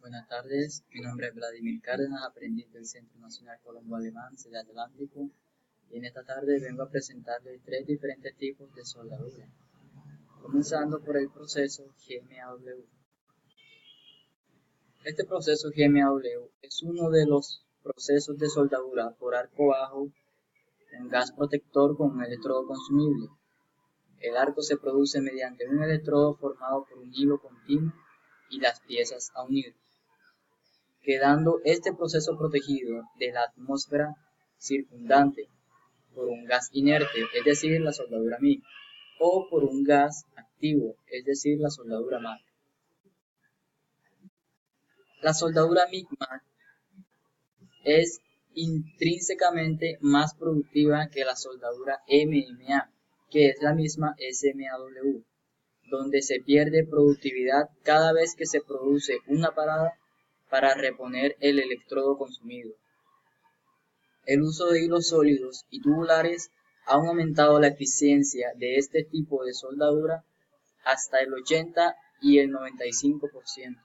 Buenas tardes, mi nombre es Vladimir Cárdenas, aprendiz del Centro Nacional Colombo Alemán, sede Atlántico, y en esta tarde vengo a presentarles tres diferentes tipos de soldadura, comenzando por el proceso GMAW. Este proceso GMAW es uno de los procesos de soldadura por arco bajo, un gas protector con un electrodo consumible. El arco se produce mediante un electrodo formado por un hilo continuo y las piezas a unir, quedando este proceso protegido de la atmósfera circundante por un gas inerte, es decir, la soldadura MIG, o por un gas activo, es decir, la soldadura MAG. La soldadura MIG-MAG es intrínsecamente más productiva que la soldadura MMA, que es la misma SMAW, donde se pierde productividad cada vez que se produce una parada para reponer el electrodo consumido. El uso de hilos sólidos y tubulares ha aumentado la eficiencia de este tipo de soldadura hasta el 80 y el 95%.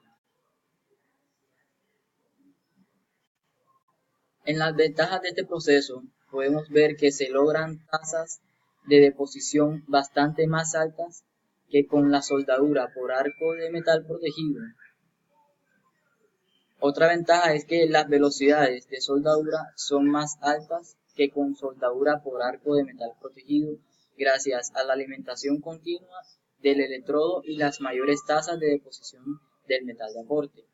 En las ventajas de este proceso podemos ver que se logran tasas de deposición bastante más altas que con la soldadura por arco de metal protegido. Otra ventaja es que las velocidades de soldadura son más altas que con soldadura por arco de metal protegido, gracias a la alimentación continua del electrodo y las mayores tasas de deposición del metal de aporte.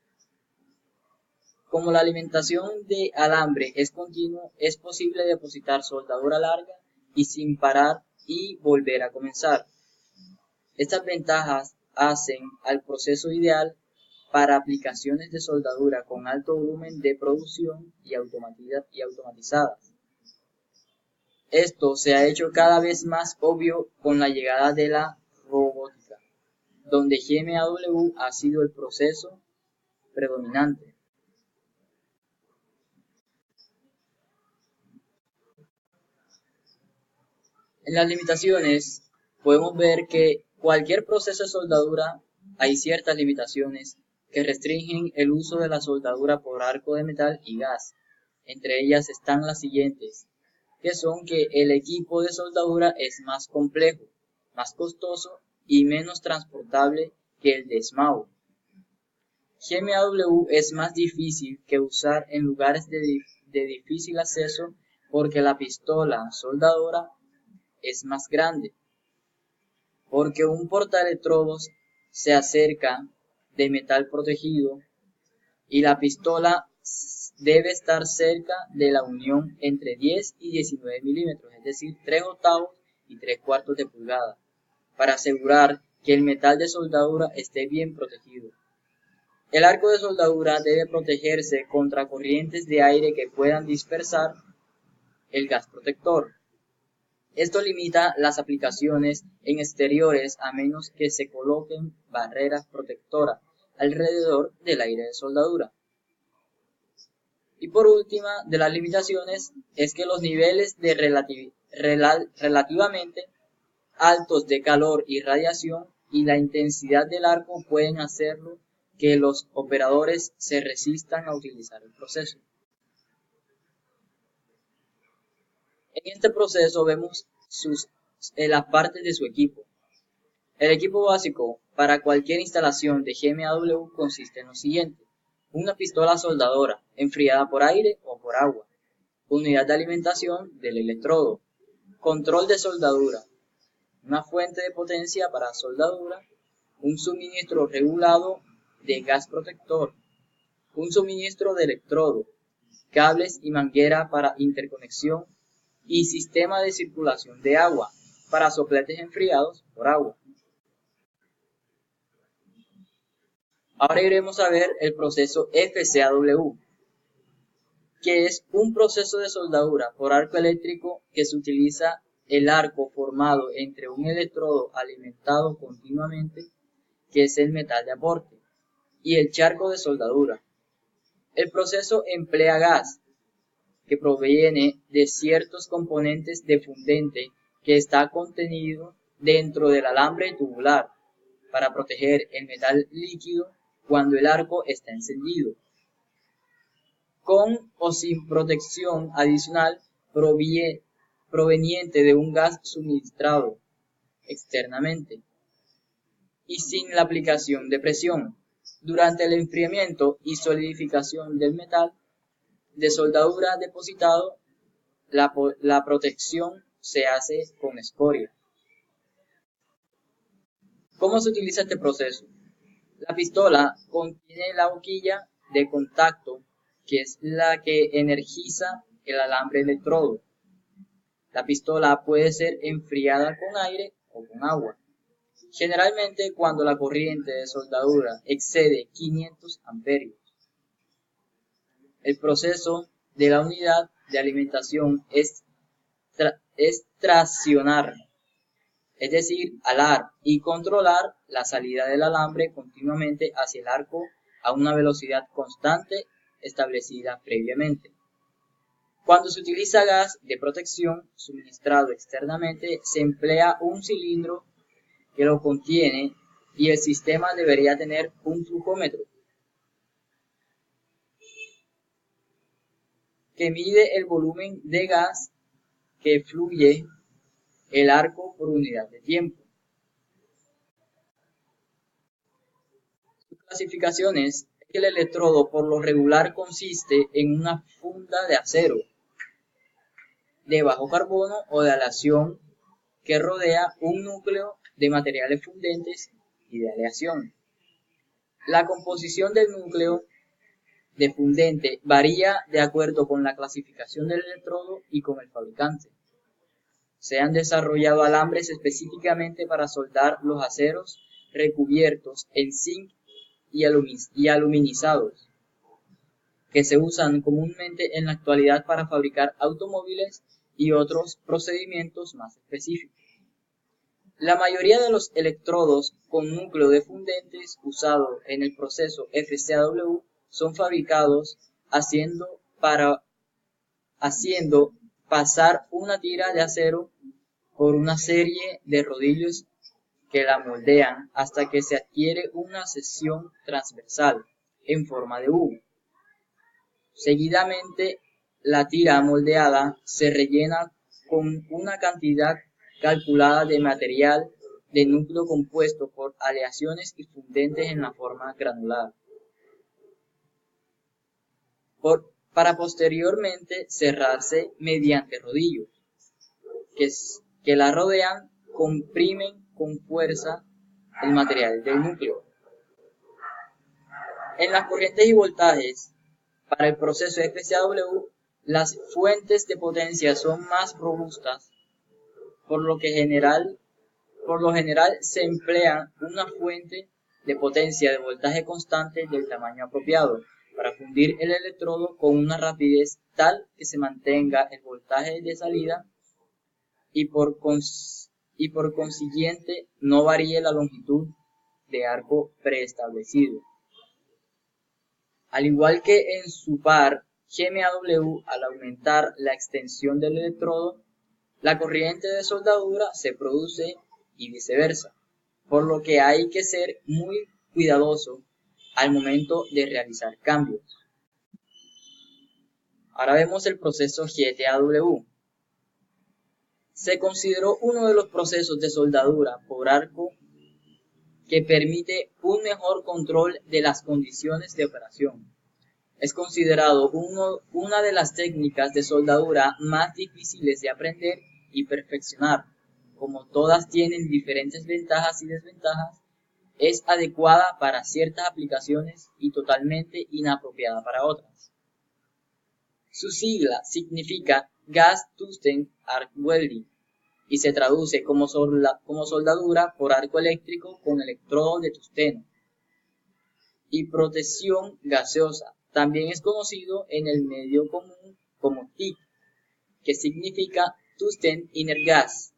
Como la alimentación de alambre es continua, es posible depositar soldadura larga y sin parar y volver a comenzar. Estas ventajas hacen al proceso ideal para aplicaciones de soldadura con alto volumen de producción y automatizadas. Esto se ha hecho cada vez más obvio con la llegada de la robótica, donde GMAW ha sido el proceso predominante. En las limitaciones podemos ver que cualquier proceso de soldadura hay ciertas limitaciones que restringen el uso de la soldadura por arco de metal y gas. Entre ellas están las siguientes, que son que el equipo de soldadura es más complejo, más costoso y menos transportable que el de SMAW. GMAW es más difícil que usar en lugares de difícil acceso porque la pistola soldadora es más grande, porque un portaelectrodos se acerca de metal protegido y la pistola debe estar cerca de la unión entre 10 y 19 milímetros, es decir, 3/8 y 3/4 de pulgada, para asegurar que el metal de soldadura esté bien protegido. El arco de soldadura debe protegerse contra corrientes de aire que puedan dispersar el gas protector. Esto limita las aplicaciones en exteriores a menos que se coloquen barreras protectoras alrededor del aire de soldadura. Y por última de las limitaciones es que los niveles de relativamente altos de calor y radiación y la intensidad del arco pueden hacerlo que los operadores se resistan a utilizar el proceso. En este proceso vemos las partes de su equipo. El equipo básico para cualquier instalación de GMAW consiste en lo siguiente: una pistola soldadora enfriada por aire o por agua, unidad de alimentación del electrodo, control de soldadura, una fuente de potencia para soldadura, un suministro regulado de gas protector, un suministro de electrodo, cables y manguera para interconexión y sistema de circulación de agua para sopletes enfriados por agua. Ahora iremos a ver el proceso FCAW, que es un proceso de soldadura por arco eléctrico que se utiliza el arco formado entre un electrodo alimentado continuamente, que es el metal de aporte, y el charco de soldadura. El proceso emplea gas, que proviene de ciertos componentes de fundente que está contenido dentro del alambre tubular para proteger el metal líquido cuando el arco está encendido, con o sin protección adicional proveniente de un gas suministrado externamente y sin la aplicación de presión. Durante el enfriamiento y solidificación del metal de soldadura depositado, la protección se hace con escoria. ¿Cómo se utiliza este proceso? La pistola contiene la boquilla de contacto, que es la que energiza el alambre electrodo. La pistola puede ser enfriada con aire o con agua. Generalmente cuando la corriente de soldadura excede 500 amperios. El proceso de la unidad de alimentación es traccionar, es decir, alar y controlar la salida del alambre continuamente hacia el arco a una velocidad constante establecida previamente. Cuando se utiliza gas de protección suministrado externamente, se emplea un cilindro que lo contiene y el sistema debería tener un flujómetro que mide el volumen de gas que fluye el arco por unidad de tiempo. Sus clasificaciones es que el electrodo por lo regular consiste en una funda de acero de bajo carbono o de aleación que rodea un núcleo de materiales fundentes y de aleación. La composición del núcleo de fundente varía de acuerdo con la clasificación del electrodo y con el fabricante. Se han desarrollado alambres específicamente para soldar los aceros recubiertos en zinc y aluminizados, que se usan comúnmente en la actualidad para fabricar automóviles y otros procedimientos más específicos. La mayoría de los electrodos con núcleo de fundentes usados en el proceso FCAW son fabricados haciendo pasar una tira de acero por una serie de rodillos que la moldean hasta que se adquiere una sección transversal en forma de U. Seguidamente, la tira moldeada se rellena con una cantidad calculada de material de núcleo compuesto por aleaciones y fundentes en la forma granular, para posteriormente cerrarse mediante rodillos que la rodean, comprimen con fuerza el material del núcleo. En las corrientes y voltajes, para el proceso FCAW, las fuentes de potencia son más robustas, por lo general se emplea una fuente de potencia de voltaje constante del tamaño apropiado para fundir el electrodo con una rapidez tal que se mantenga el voltaje de salida y por consiguiente no varíe la longitud de arco preestablecido. Al igual que en su par GMAW, al aumentar la extensión del electrodo, la corriente de soldadura se produce y viceversa, por lo que hay que ser muy cuidadoso al momento de realizar cambios. Ahora vemos el proceso GTAW. Se consideró uno de los procesos de soldadura por arco que permite un mejor control de las condiciones de operación. Es considerado una de las técnicas de soldadura más difíciles de aprender y perfeccionar. Como todas tienen diferentes ventajas y desventajas, es adecuada para ciertas aplicaciones y totalmente inapropiada para otras. Su sigla significa Gas Tungsten Arc Welding y se traduce como soldadura por arco eléctrico con electrodo de tungsteno y protección gaseosa. También es conocido en el medio común como TIG, que significa Tungsten Inert Gas,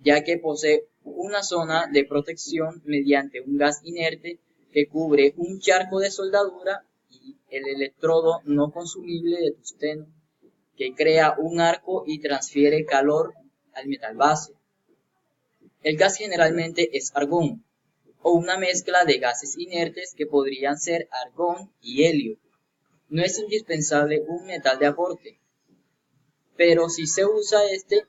ya que posee una zona de protección mediante un gas inerte que cubre un charco de soldadura y el electrodo no consumible de tungsteno, que crea un arco y transfiere calor al metal base. El gas generalmente es argón, o una mezcla de gases inertes que podrían ser argón y helio. No es indispensable un metal de aporte, pero si se usa este,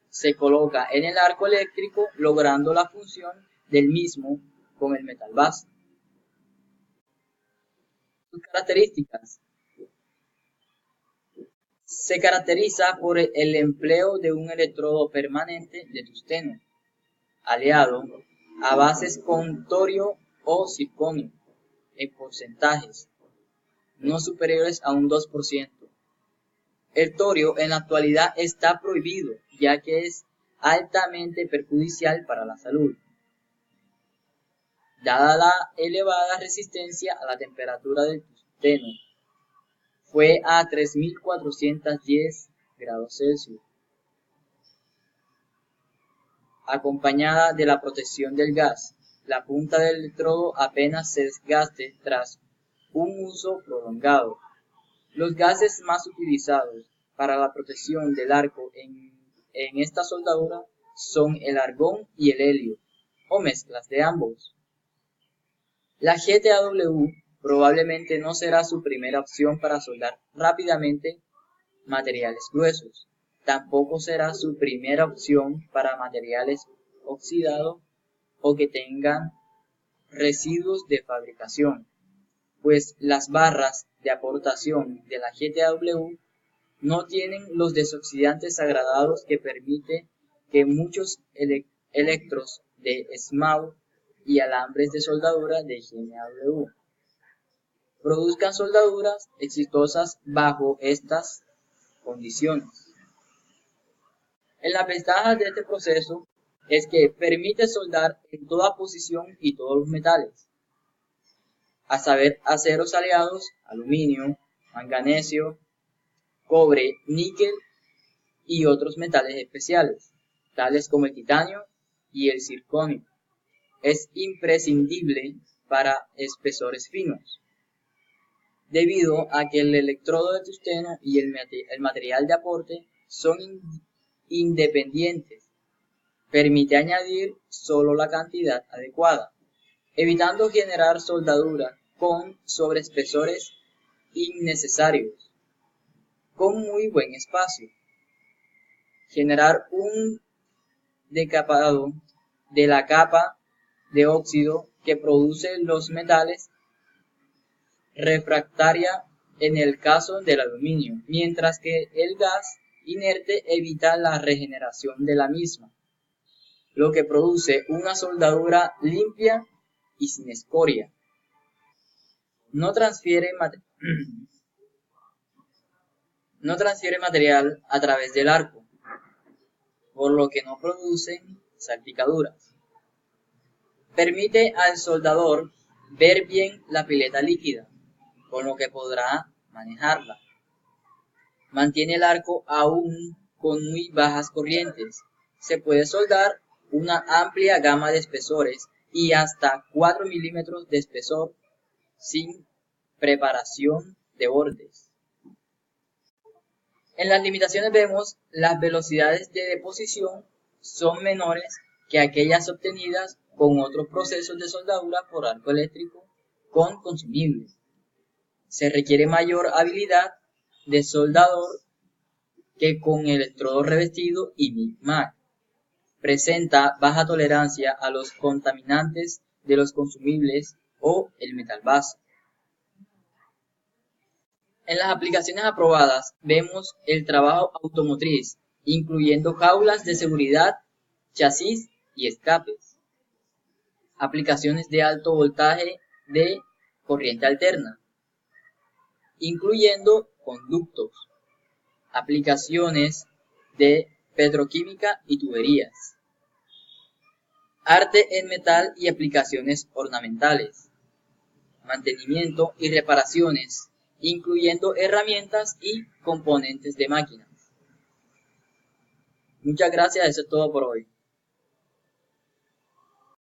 se coloca en el arco eléctrico logrando la función del mismo con el metal base. Sus características. Se caracteriza por el empleo de un electrodo permanente de tungsteno, aliado a bases con torio o circonio, en porcentajes no superiores a un 2%. El torio en la actualidad está prohibido, ya que es altamente perjudicial para la salud, dada la elevada resistencia a la temperatura del tungsteno. Fue a 3410 grados Celsius, acompañada de la protección del gas. La punta del electrodo apenas se desgaste tras un uso prolongado. Los gases más utilizados para la protección del arco en esta soldadura son el argón y el helio, o mezclas de ambos. La GTAW probablemente no será su primera opción para soldar rápidamente materiales gruesos. Tampoco será su primera opción para materiales oxidados o que tengan residuos de fabricación, pues las barras de aportación de la GTAW no tienen los desoxidantes agradados que permite que muchos electros de esmalte y alambres de soldadura de GMAW produzcan soldaduras exitosas bajo estas condiciones. En las ventajas de este proceso es que permite soldar en toda posición y todos los metales, a saber, aceros aliados, aluminio, manganesio, cobre, níquel y otros metales especiales, tales como el titanio y el circonio. Es imprescindible para espesores finos, debido a que el electrodo de tungsteno y el material de aporte son independientes. Permite añadir solo la cantidad adecuada, evitando generar soldadura con sobreespesores innecesarios, con muy buen espacio. Generar un decapado de la capa de óxido que produce los metales refractaria en el caso del aluminio, mientras que el gas inerte evita la regeneración de la misma, lo que produce una soldadura limpia y sin escoria. No transfiere material a través del arco, por lo que no producen salpicaduras. Permite al soldador ver bien la pileta líquida, con lo que podrá manejarla. Mantiene el arco aún con muy bajas corrientes. Se puede soldar una amplia gama de espesores y hasta 4 milímetros de espesor sin preparación de bordes. En las limitaciones vemos las velocidades de deposición son menores que aquellas obtenidas con otros procesos de soldadura por arco eléctrico con consumibles. Se requiere mayor habilidad de soldador que con electrodo revestido y MIG-MAG. Presenta baja tolerancia a los contaminantes de los consumibles o el metal base. En las aplicaciones aprobadas vemos el trabajo automotriz, incluyendo jaulas de seguridad, chasis y escapes. Aplicaciones de alto voltaje de corriente alterna, incluyendo conductos. Aplicaciones de petroquímica y tuberías. Arte en metal y aplicaciones ornamentales. Mantenimiento y reparaciones, incluyendo herramientas y componentes de máquinas. Muchas gracias, eso es todo por hoy.